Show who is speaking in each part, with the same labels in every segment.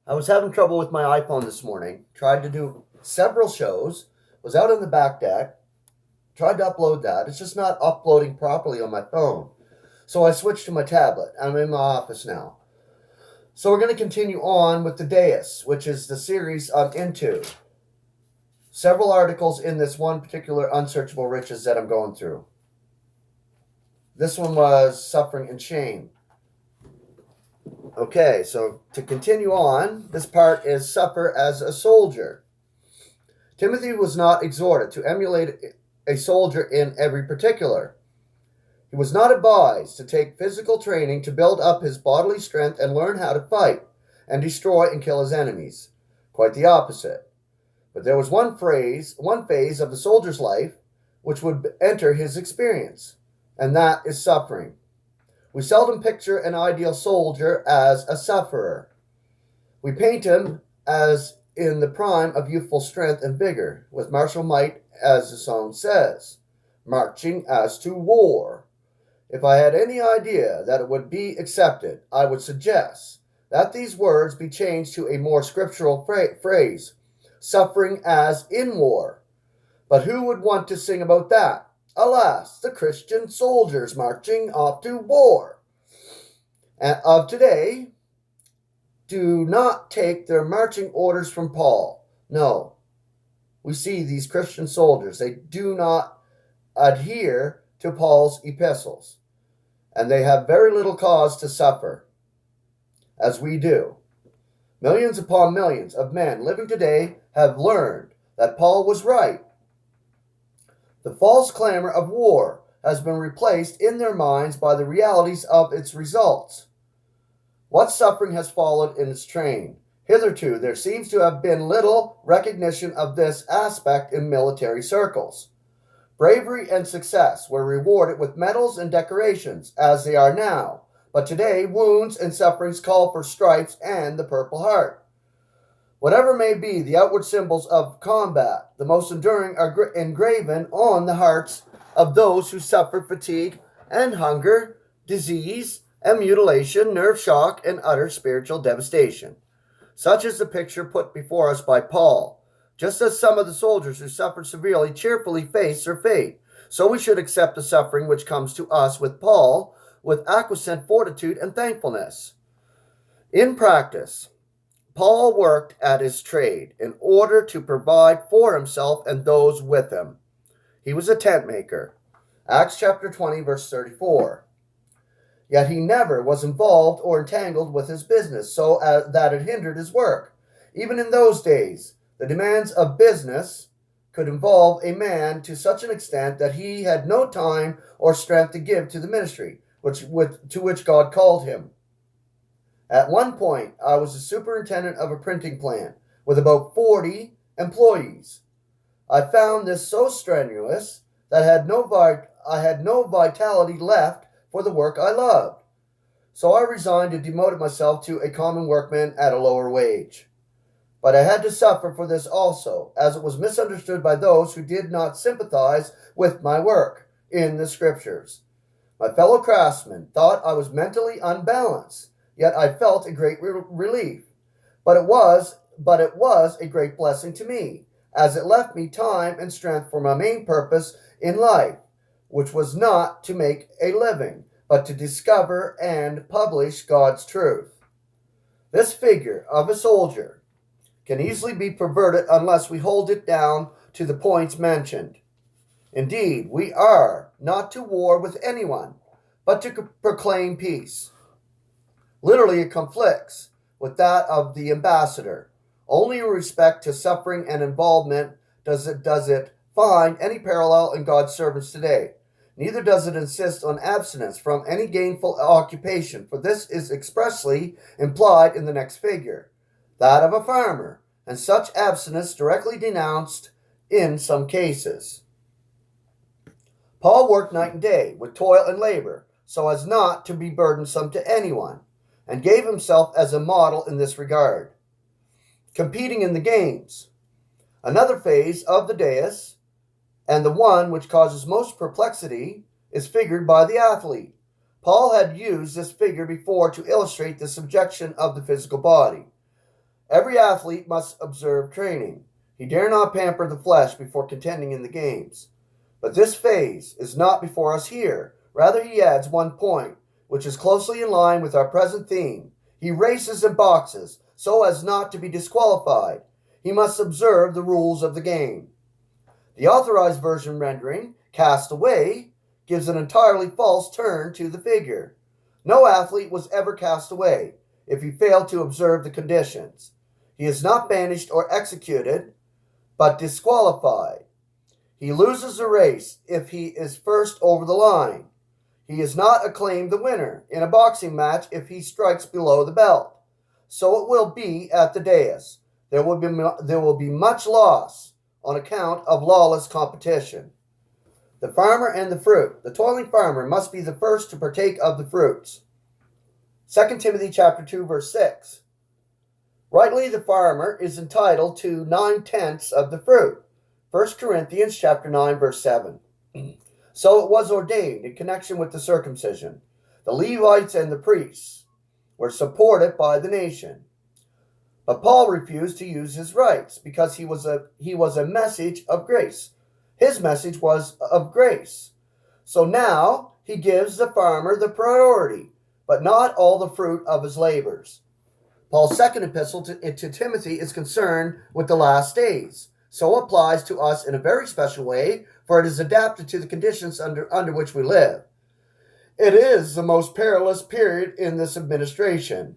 Speaker 1: I was having trouble with my iPhone this morning. Tried to do several shows. Was out on the back deck. Tried to upload that. It's just not uploading properly on my phone. So I switched to my tablet. I'm in my office now. So we're going to continue on with the Deus, which is the series I'm into. Several articles in this one particular Unsearchable Riches that I'm going through. This one was Suffering and Shame. Okay, so to continue on, this part is Suffer as a Soldier. Timothy was not exhorted to emulate a soldier in every particular. He was not advised to take physical training to build up his bodily strength and learn how to fight and destroy and kill his enemies. Quite the opposite. But there was one phase of the soldier's life which would enter his experience, and that is suffering. We seldom picture an ideal soldier as a sufferer. We paint him as in the prime of youthful strength and vigor, with martial might, as the song says, marching as to war. If I had any idea that it would be accepted, I would suggest that these words be changed to a more scriptural phrase, suffering as in war. But who would want to sing about that? Alas, the Christian soldiers marching off to war of today do not take their marching orders from Paul. No, we see these Christian soldiers, they do not adhere to Paul's epistles, and they have very little cause to suffer, as we do. Millions upon millions of men living today have learned that Paul was right. The false clamor of war has been replaced in their minds by the realities of its results. What suffering has followed in its train? Hitherto, there seems to have been little recognition of this aspect in military circles. Bravery and success were rewarded with medals and decorations, as they are now, but today wounds and sufferings call for stripes and the Purple Heart. Whatever may be the outward symbols of combat, the most enduring are engraven on the hearts of those who suffer fatigue and hunger, disease and mutilation, nerve shock, and utter spiritual devastation. Such is the picture put before us by Paul. Just as some of the soldiers who suffered severely cheerfully face their fate, so we should accept the suffering which comes to us with Paul, with acquiescent fortitude and thankfulness. In practice, Paul worked at his trade in order to provide for himself and those with him. He was a tent maker. Acts chapter 20, verse 34. Yet he never was involved or entangled with his business so that it hindered his work. Even in those days, the demands of business could involve a man to such an extent that he had no time or strength to give to the ministry to which God called him. At one point, I was the superintendent of a printing plant with about 40 employees. I found this so strenuous that I had no vitality left for the work I loved. So I resigned and demoted myself to a common workman at a lower wage. But I had to suffer for this also, as it was misunderstood by those who did not sympathize with my work in the Scriptures. My fellow craftsmen thought I was mentally unbalanced, yet I felt a great relief. But it was a great blessing to me, as it left me time and strength for my main purpose in life, which was not to make a living, but to discover and publish God's truth. This figure of a soldier can easily be perverted unless we hold it down to the points mentioned. Indeed, we are not to war with anyone, but to proclaim peace. Literally, it conflicts with that of the ambassador. Only in respect to suffering and involvement does it find any parallel in God's servants today. Neither does it insist on abstinence from any gainful occupation, for this is expressly implied in the next figure, that of a farmer, and such abstinence directly denounced in some cases. Paul worked night and day with toil and labor, so as not to be burdensome to anyone, and gave himself as a model in this regard. Competing in the games. Another phase of the Deus, and the one which causes most perplexity, is figured by the athlete. Paul had used this figure before to illustrate the subjection of the physical body. Every athlete must observe training. He dare not pamper the flesh before contending in the games. But this phase is not before us here. Rather, he adds one point, which is closely in line with our present theme. He races and boxes, so as not to be disqualified. He must observe the rules of the game. The Authorized Version rendering, cast away, gives an entirely false turn to the figure. No athlete was ever cast away if he failed to observe the conditions. He is not banished or executed, but disqualified. He loses the race if he is first over the line. He is not acclaimed the winner in a boxing match if he strikes below the belt. So it will be at the dais. There will be much loss on account of lawless competition. The farmer and the fruit. The toiling farmer must be the first to partake of the fruits. 2 Timothy chapter 2, verse 6. Rightly, the farmer is entitled to 9/10 of the fruit. 1 Corinthians chapter 9, verse 7. So it was ordained in connection with the circumcision. The Levites and the priests were supported by the nation. But Paul refused to use his rights because he was a message of grace. His message was of grace. So now he gives the farmer the priority, but not all the fruit of his labors. Paul's second epistle to Timothy is concerned with the last days. So applies to us in a very special way, for it is adapted to the conditions under which we live. It is the most perilous period in this administration.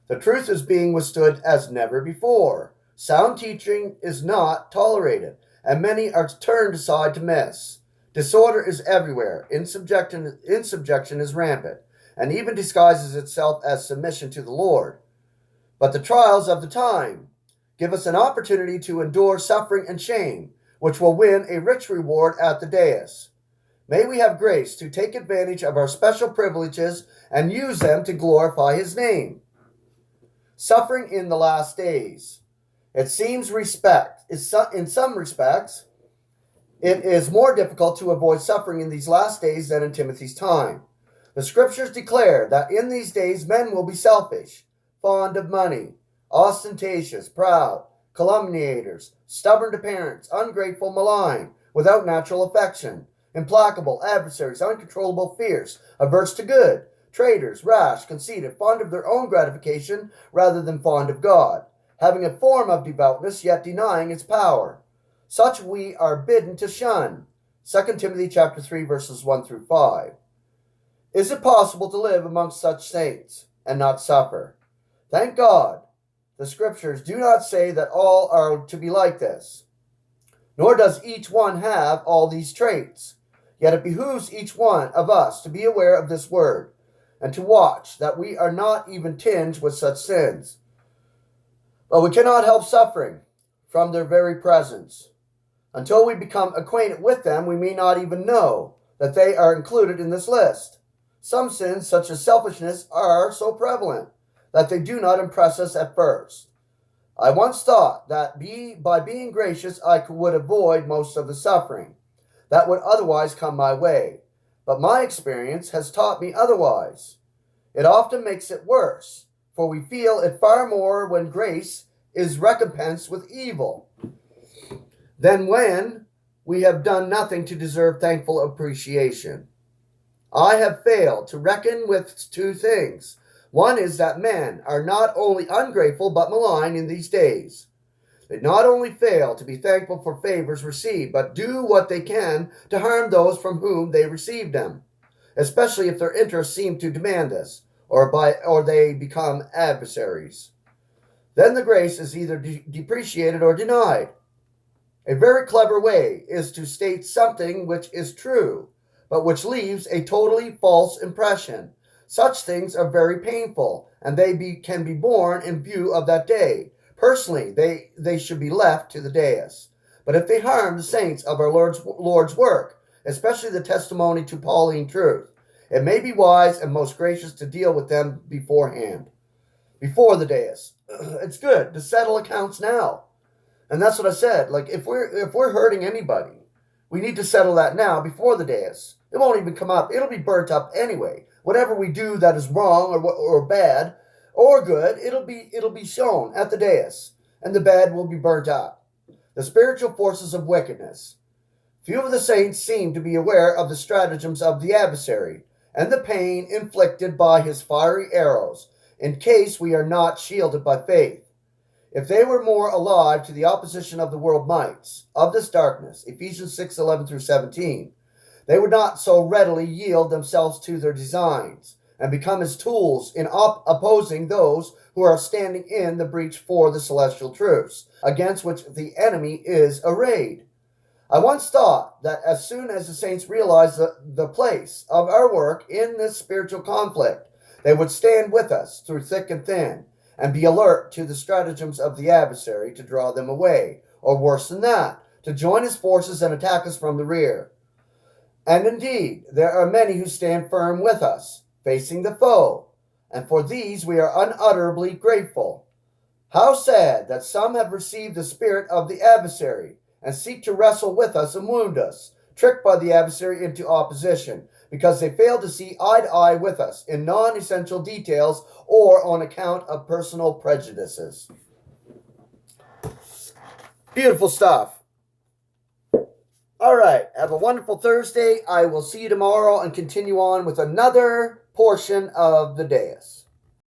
Speaker 1: The truth is being withstood as never before. Sound teaching is not tolerated, and many are turned aside to miss. Disorder is everywhere. Insubjection is rampant, and even disguises itself as submission to the Lord. But the trials of the time give us an opportunity to endure suffering and shame, which will win a rich reward at the dais. May we have grace to take advantage of our special privileges and use them to glorify his name. Suffering in the last days. It seems in some respects, it is more difficult to avoid suffering in these last days than in Timothy's time. The scriptures declare that in these days men will be selfish, fond of money, ostentatious, proud, calumniators, stubborn to parents, ungrateful, malign, without natural affection, implacable, adversaries, uncontrollable, fierce, averse to good, traitors, rash, conceited, fond of their own gratification rather than fond of God, having a form of devoutness yet denying its power. Such we are bidden to shun. 2 Timothy chapter 3, verses 1 through 5. Is it possible to live amongst such saints and not suffer? Thank God, the scriptures do not say that all are to be like this, nor does each one have all these traits. Yet it behooves each one of us to be aware of this word, and to watch that we are not even tinged with such sins. But we cannot help suffering from their very presence. Until we become acquainted with them, we may not even know that they are included in this list. Some sins, such as selfishness, are so prevalent that they do not impress us at first. I once thought that by being gracious I would avoid most of the suffering that would otherwise come my way, but my experience has taught me otherwise. It often makes it worse, for we feel it far more when grace is recompensed with evil than when we have done nothing to deserve thankful appreciation. I have failed to reckon with two things. One is that men are not only ungrateful but malign in these days. They not only fail to be thankful for favors received, but do what they can to harm those from whom they received them, especially if their interests seem to demand this, or they become adversaries. Then the grace is either depreciated or denied. A very clever way is to state something which is true, but which leaves a totally false impression. Such things are very painful, and can be borne in view of that day. Personally, they should be left to the dais. But if they harm the saints of our Lord's work, especially the testimony to Pauline truth, it may be wise and most gracious to deal with them beforehand, before the dais. It's good to settle accounts now. And that's what I said. Like, if we're hurting anybody, we need to settle that now before the dais. It won't even come up. It'll be burnt up anyway. Whatever we do that is wrong or bad, or good, it'll be shown at the dais, and the bed will be burnt up. The spiritual forces of wickedness. Few of the saints seem to be aware of the stratagems of the adversary, and the pain inflicted by his fiery arrows, in case we are not shielded by faith. If they were more alive to the opposition of the world mights, of this darkness, Ephesians 6:11-17, they would not so readily yield themselves to their designs, and become as tools in opposing those who are standing in the breach for the celestial truths, against which the enemy is arrayed. I once thought that as soon as the saints realized the place of our work in this spiritual conflict, they would stand with us through thick and thin, and be alert to the stratagems of the adversary to draw them away, or worse than that, to join his forces and attack us from the rear. And indeed, there are many who stand firm with us, facing the foe, and for these we are unutterably grateful. How sad that some have received the spirit of the adversary, and seek to wrestle with us and wound us, tricked by the adversary into opposition, because they fail to see eye to eye with us in non-essential details or on account of personal prejudices. Beautiful stuff. All right, have a wonderful Thursday. I will see you tomorrow and continue on with another portion of the dais.